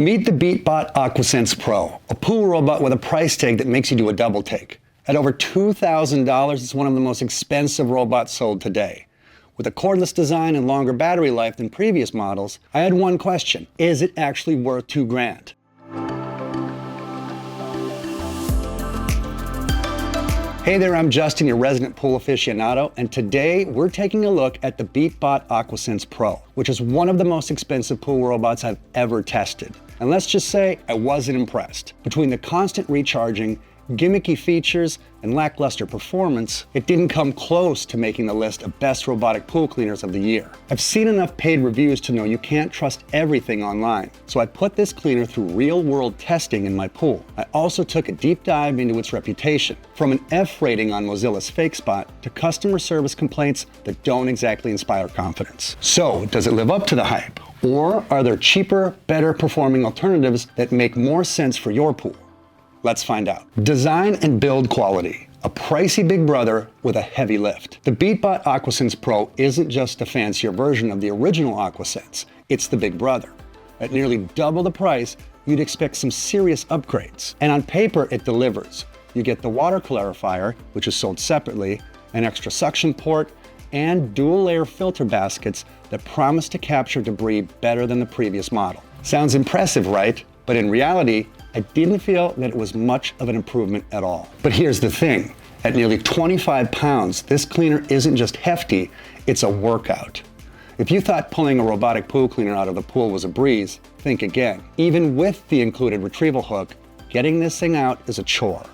Meet the Beatbot AquaSense Pro, a pool robot with a price tag that makes you do a double take. At over $2,000, it's one of the most expensive robots sold today. With a cordless design and longer battery life than previous models, I had one question: is it actually worth $2,000? Hey there, I'm Justin, your resident pool aficionado, and today we're taking a look at the Beatbot AquaSense Pro, which is one of the most expensive pool robots I've ever tested. And let's just say I wasn't impressed. Between the constant recharging, gimmicky features, and lackluster performance, it didn't come close to making the list of best robotic pool cleaners of the year. I've seen enough paid reviews to know you can't trust everything online, so I put this cleaner through real-world testing in my pool. I also took a deep dive into its reputation, from an F rating on Mozilla's Fakespot to customer service complaints that don't exactly inspire confidence. So, does it live up to the hype? Or are there cheaper, better performing alternatives that make more sense for your pool? Let's find out. Design and build quality. A pricey big brother with a heavy lift. The Beatbot AquaSense Pro isn't just a fancier version of the original AquaSense, it's the big brother. At nearly double the price, you'd expect some serious upgrades. And on paper, it delivers. You get the water clarifier, which is sold separately, an extra suction port, and dual-layer filter baskets that promise to capture debris better than the previous model. Sounds impressive, right? But in reality, I didn't feel that it was much of an improvement at all. But here's the thing, at nearly 25 pounds, this cleaner isn't just hefty, it's a workout. If you thought pulling a robotic pool cleaner out of the pool was a breeze, think again. Even with the included retrieval hook, getting this thing out is a chore.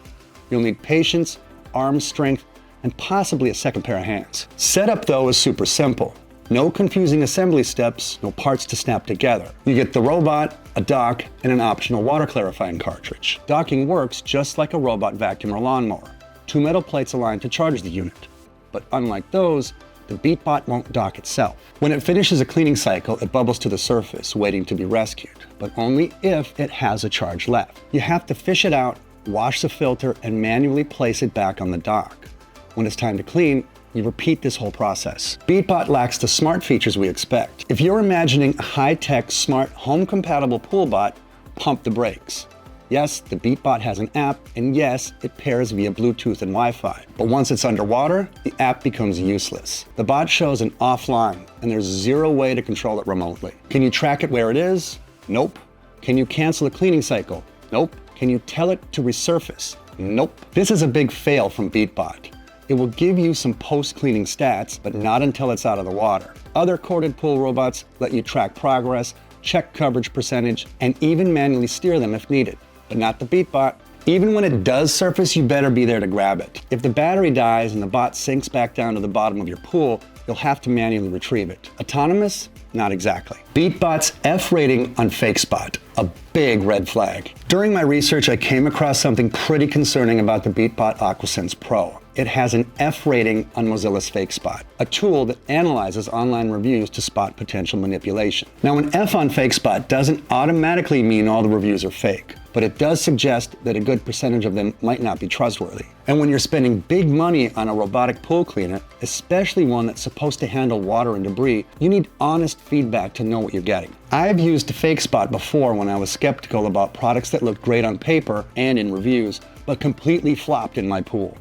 You'll need patience, arm strength, and possibly a second pair of hands. Setup though is super simple. No confusing assembly steps, no parts to snap together. You get the robot, a dock, and an optional water clarifying cartridge. Docking works just like a robot vacuum or lawnmower. Two metal plates align to charge the unit. But unlike those, the Beatbot won't dock itself. When it finishes a cleaning cycle, it bubbles to the surface, waiting to be rescued, but only if it has a charge left. You have to fish it out, wash the filter, and manually place it back on the dock. When it's time to clean, you repeat this whole process. Beatbot lacks the smart features we expect. If you're imagining a high-tech, smart, home-compatible pool bot, pump the brakes. Yes, the Beatbot has an app, and yes, it pairs via Bluetooth and Wi-Fi. But once it's underwater, the app becomes useless. The bot shows an offline, and there's zero way to control it remotely. Can you track it where it is? Nope. Can you cancel a cleaning cycle? Nope. Can you tell it to resurface? Nope. This is a big fail from Beatbot. It will give you some post-cleaning stats, but not until it's out of the water. Other corded pool robots let you track progress, check coverage percentage, and even manually steer them if needed, but not the Beatbot. Even when it does surface, you better be there to grab it. If the battery dies and the bot sinks back down to the bottom of your pool, you'll have to manually retrieve it. Autonomous? Not exactly. Beatbot's F rating on Fakespot, a big red flag. During my research, I came across something pretty concerning about the Beatbot AquaSense Pro. It has an F rating on Mozilla's Fakespot, a tool that analyzes online reviews to spot potential manipulation. Now, an F on Fakespot doesn't automatically mean all the reviews are fake, but it does suggest that a good percentage of them might not be trustworthy. And when you're spending big money on a robotic pool cleaner, especially one that's supposed to handle water and debris, you need honest feedback to know what you're getting. I've used Fakespot before when I was skeptical about products that looked great on paper and in reviews, but completely flopped in my pool.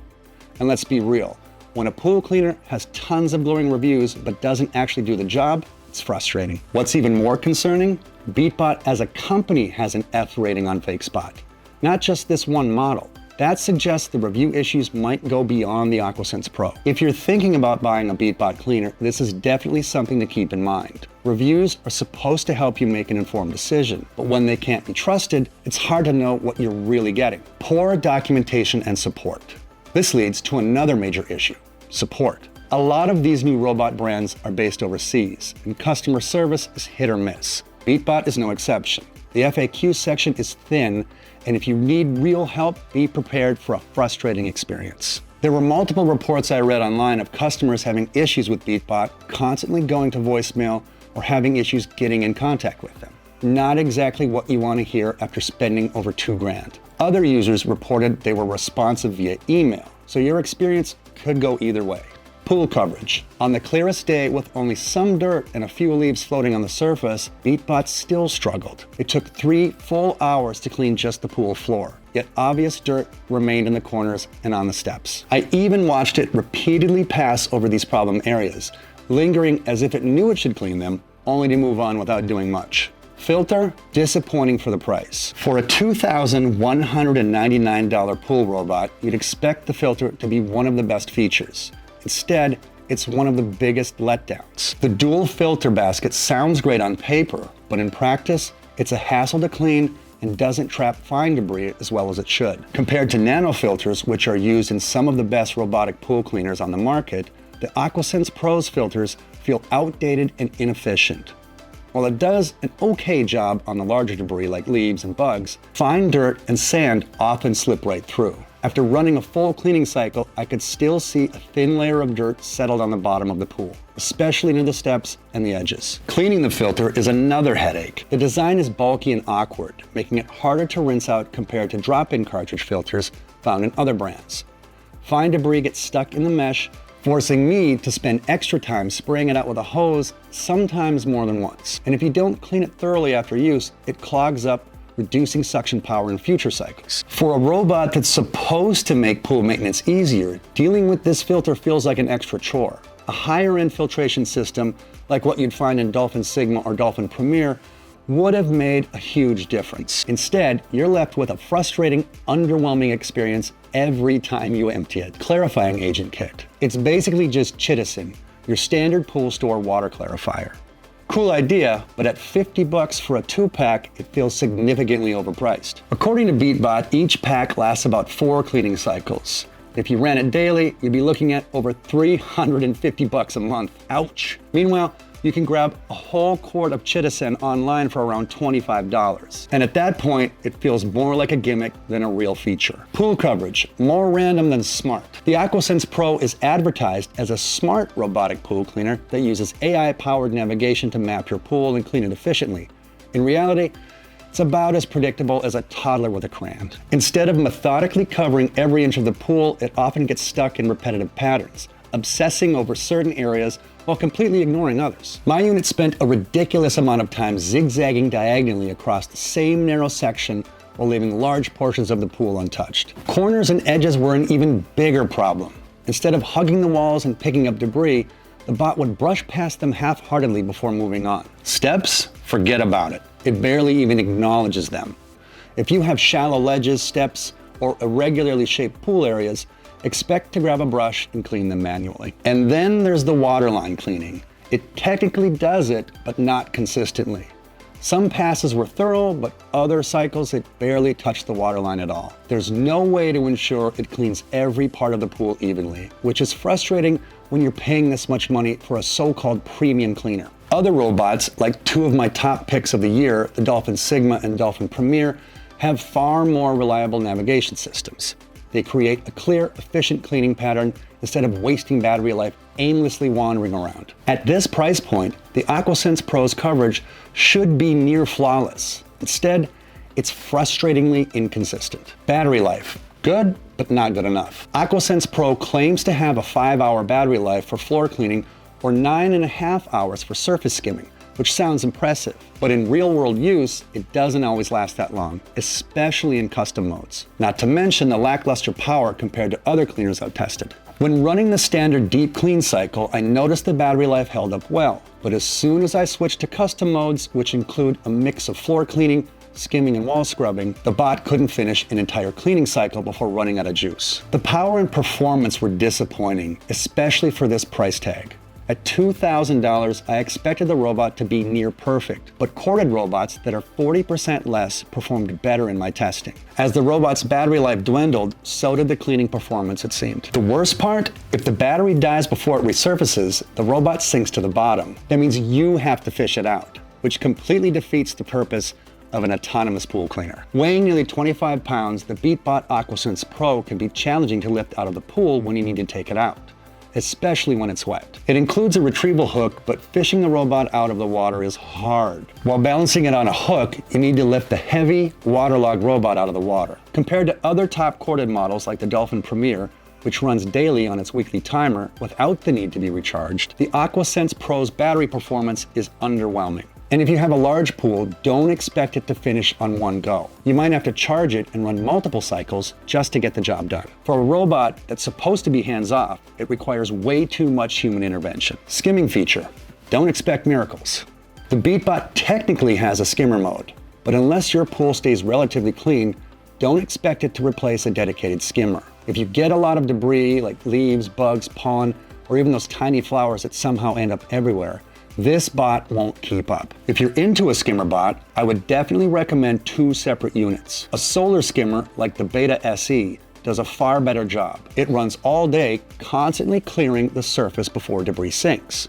And let's be real, when a pool cleaner has tons of glowing reviews but doesn't actually do the job, it's frustrating. What's even more concerning? Beatbot as a company has an F rating on Fakespot, not just this one model. That suggests the review issues might go beyond the AquaSense Pro. If you're thinking about buying a Beatbot cleaner, this is definitely something to keep in mind. Reviews are supposed to help you make an informed decision, but when they can't be trusted, it's hard to know what you're really getting. Poor documentation and support. This leads to another major issue: support. A lot of these new robot brands are based overseas, and customer service is hit or miss. Beatbot is no exception. The FAQ section is thin, and if you need real help, be prepared for a frustrating experience. There were multiple reports I read online of customers having issues with Beatbot, constantly going to voicemail, or having issues getting in contact with them. Not exactly what you want to hear after spending over $2,000. Other users reported they were responsive via email, so your experience could go either way. Pool coverage. On the clearest day with only some dirt and a few leaves floating on the surface, Beatbot still struggled. It took 3 full hours to clean just the pool floor, yet obvious dirt remained in the corners and on the steps. I even watched it repeatedly pass over these problem areas, lingering as if it knew it should clean them, only to move on without doing much. Filter, disappointing for the price. For a $2,199 pool robot, you'd expect the filter to be one of the best features. Instead, it's one of the biggest letdowns. The dual filter basket sounds great on paper, but in practice, it's a hassle to clean and doesn't trap fine debris as well as it should. Compared to nano filters, which are used in some of the best robotic pool cleaners on the market, the AquaSense Pro's filters feel outdated and inefficient. While it does an okay job on the larger debris like leaves and bugs, fine dirt and sand often slip right through. After running a full cleaning cycle, I could still see a thin layer of dirt settled on the bottom of the pool, especially near the steps and the edges. Cleaning the filter is another headache. The design is bulky and awkward, making it harder to rinse out compared to drop-in cartridge filters found in other brands. Fine debris gets stuck in the mesh, forcing me to spend extra time spraying it out with a hose, sometimes more than once. And if you don't clean it thoroughly after use, it clogs up, reducing suction power in future cycles. For a robot that's supposed to make pool maintenance easier, dealing with this filter feels like an extra chore. A higher-end filtration system, like what you'd find in Dolphin Sigma or Dolphin Premier, would have made a huge difference. Instead, you're left with a frustrating, underwhelming experience every time you empty it. Clarifying agent kit. It's basically just chitosan, your standard pool store water clarifier. Cool idea, but at $50 for a 2-pack, it feels significantly overpriced. According to Beatbot, each pack lasts about 4 cleaning cycles. If you ran it daily, you'd be looking at over $350 a month. Ouch. Meanwhile, you can grab a whole quart of chitosan online for around $25. And at that point, it feels more like a gimmick than a real feature. Pool coverage, more random than smart. The AquaSense Pro is advertised as a smart robotic pool cleaner that uses AI-powered navigation to map your pool and clean it efficiently. In reality, it's about as predictable as a toddler with a crayon. Instead of methodically covering every inch of the pool, it often gets stuck in repetitive patterns, obsessing over certain areas while completely ignoring others. My unit spent a ridiculous amount of time zigzagging diagonally across the same narrow section while leaving large portions of the pool untouched. Corners and edges were an even bigger problem. Instead of hugging the walls and picking up debris, the bot would brush past them half-heartedly before moving on. Steps? Forget about it. It barely even acknowledges them. If you have shallow ledges, steps, or irregularly shaped pool areas, expect to grab a brush and clean them manually. And then there's the waterline cleaning. It technically does it, but not consistently. Some passes were thorough, but other cycles it barely touched the waterline at all. There's no way to ensure it cleans every part of the pool evenly, which is frustrating when you're paying this much money for a so-called premium cleaner. Other robots, like 2 of my top picks of the year, the Dolphin Sigma and Dolphin Premier, have far more reliable navigation systems. They create a clear, efficient cleaning pattern instead of wasting battery life aimlessly wandering around. At this price point, the AquaSense Pro's coverage should be near flawless. Instead, it's frustratingly inconsistent. Battery life, good, but not good enough. AquaSense Pro claims to have a 5-hour battery life for floor cleaning or 9.5 hours for surface skimming, which sounds impressive, but in real-world use, it doesn't always last that long, especially in custom modes. Not to mention the lackluster power compared to other cleaners I've tested. When running the standard deep clean cycle, I noticed the battery life held up well, but as soon as I switched to custom modes, which include a mix of floor cleaning, skimming, and wall scrubbing, the bot couldn't finish an entire cleaning cycle before running out of juice. The power and performance were disappointing, especially for this price tag. At $2,000, I expected the robot to be near perfect, but corded robots that are 40% less performed better in my testing. As the robot's battery life dwindled, so did the cleaning performance, it seemed. The worst part? If the battery dies before it resurfaces, the robot sinks to the bottom. That means you have to fish it out, which completely defeats the purpose of an autonomous pool cleaner. Weighing nearly 25 pounds, the Beatbot AquaSense Pro can be challenging to lift out of the pool when you need to take it out, especially when it's wet. It includes a retrieval hook, but fishing the robot out of the water is hard. While balancing it on a hook, you need to lift the heavy, waterlogged robot out of the water. Compared to other top corded models like the Dolphin Premier, which runs daily on its weekly timer without the need to be recharged, the AquaSense Pro's battery performance is underwhelming. And if you have a large pool, don't expect it to finish on one go. You might have to charge it and run multiple cycles just to get the job done. For a robot that's supposed to be hands-off, it requires way too much human intervention. Skimming feature. Don't expect miracles. The Beatbot technically has a skimmer mode, but unless your pool stays relatively clean, don't expect it to replace a dedicated skimmer. If you get a lot of debris like leaves, bugs, pollen, or even those tiny flowers that somehow end up everywhere, this bot won't keep up. If you're into a skimmer bot, I would definitely recommend two separate units. A solar skimmer like the Beta SE does a far better job. It runs all day, constantly clearing the surface before debris sinks,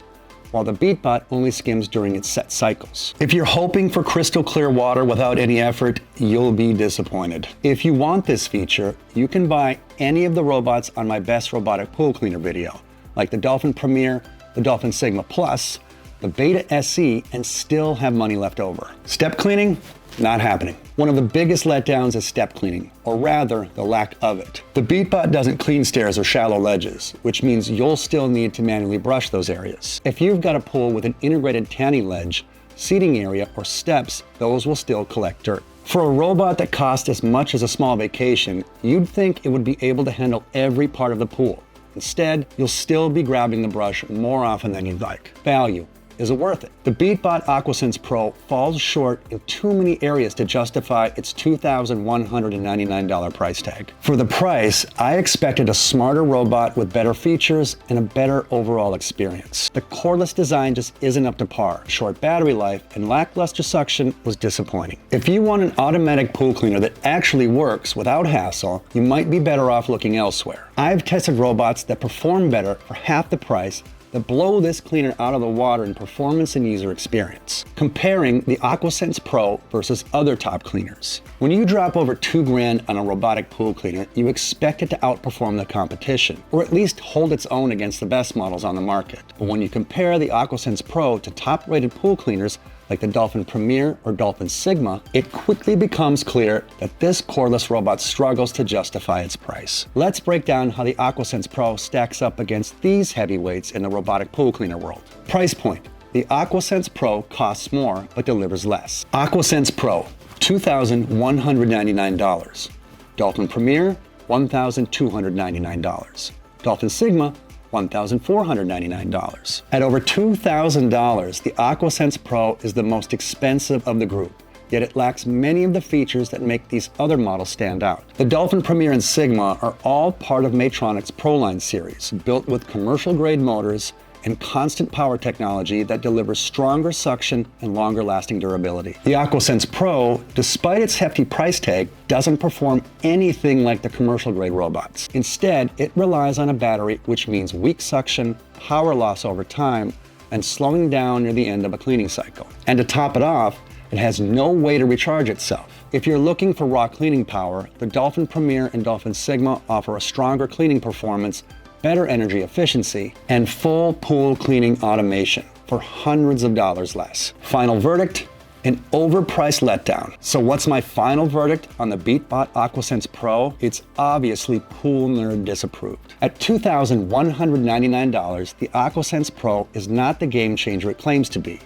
while the Beatbot only skims during its set cycles. If you're hoping for crystal clear water without any effort, you'll be disappointed. If you want this feature, you can buy any of the robots on my best robotic pool cleaner video, like the Dolphin Premier, the Dolphin Sigma Plus, the Beta SE, and still have money left over. Step cleaning? Not happening. One of the biggest letdowns is step cleaning, or rather, the lack of it. The Beatbot doesn't clean stairs or shallow ledges, which means you'll still need to manually brush those areas. If you've got a pool with an integrated tanning ledge, seating area, or steps, those will still collect dirt. For a robot that costs as much as a small vacation, you'd think it would be able to handle every part of the pool. Instead, you'll still be grabbing the brush more often than you'd like. Value. Is it worth it? The Beatbot AquaSense Pro falls short in too many areas to justify its $2,199 price tag. For the price, I expected a smarter robot with better features and a better overall experience. The cordless design just isn't up to par. Short battery life and lackluster suction was disappointing. If you want an automatic pool cleaner that actually works without hassle, you might be better off looking elsewhere. I've tested robots that perform better for half the price that blow this cleaner out of the water in performance and user experience. Comparing the AquaSense Pro versus other top cleaners. When you drop over $2,000 on a robotic pool cleaner, you expect it to outperform the competition, or at least hold its own against the best models on the market. But when you compare the AquaSense Pro to top-rated pool cleaners like the Dolphin Premier or Dolphin Sigma, it quickly becomes clear that this cordless robot struggles to justify its price. Let's break down how the AquaSense Pro stacks up against these heavyweights in the robotic pool cleaner world. Price point. The AquaSense Pro costs more but delivers less. AquaSense Pro, $2,199. Dolphin Premier, $1,299. Dolphin Sigma, $1,499. At over $2,000, the AquaSense Pro is the most expensive of the group, yet it lacks many of the features that make these other models stand out. The Dolphin Premier and Sigma are all part of Maytronic's ProLine series, built with commercial-grade motors and constant power technology that delivers stronger suction and longer lasting durability. The AquaSense Pro, despite its hefty price tag, doesn't perform anything like the commercial grade robots. Instead, it relies on a battery, which means weak suction, power loss over time, and slowing down near the end of a cleaning cycle. And to top it off, it has no way to recharge itself. If you're looking for raw cleaning power, the Dolphin Premier and Dolphin Sigma offer a stronger cleaning performance, better energy efficiency, and full pool cleaning automation for hundreds of dollars less. Final verdict, an overpriced letdown. So what's my final verdict on the Beatbot AquaSense Pro? It's obviously pool nerd disapproved. At $2,199, the AquaSense Pro is not the game changer it claims to be.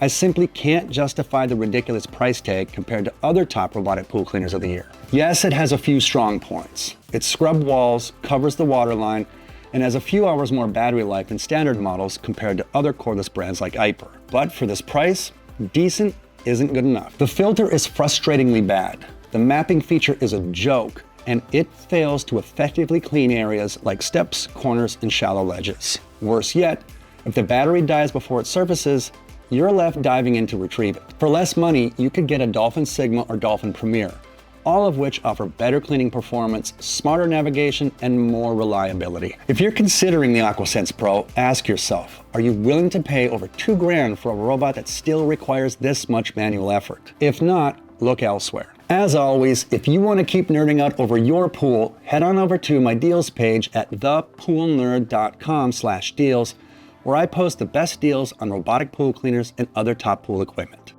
I simply can't justify the ridiculous price tag compared to other top robotic pool cleaners of the year. Yes, it has a few strong points. It scrubbed walls, covers the waterline, and has a few hours more battery life than standard models compared to other cordless brands like Iper. But for this price, decent isn't good enough. The filter is frustratingly bad. The mapping feature is a joke, and it fails to effectively clean areas like steps, corners, and shallow ledges. Worse yet, if the battery dies before it surfaces, you're left diving in to retrieve it. For less money, you could get a Dolphin Sigma or Dolphin Premier, all of which offer better cleaning performance, smarter navigation, and more reliability. If you're considering the AquaSense Pro, ask yourself, are you willing to pay over $2,000 for a robot that still requires this much manual effort? If not, look elsewhere. As always, if you want to keep nerding out over your pool, head on over to my deals page at thepoolnerd.com/deals, where I post the best deals on robotic pool cleaners and other top pool equipment.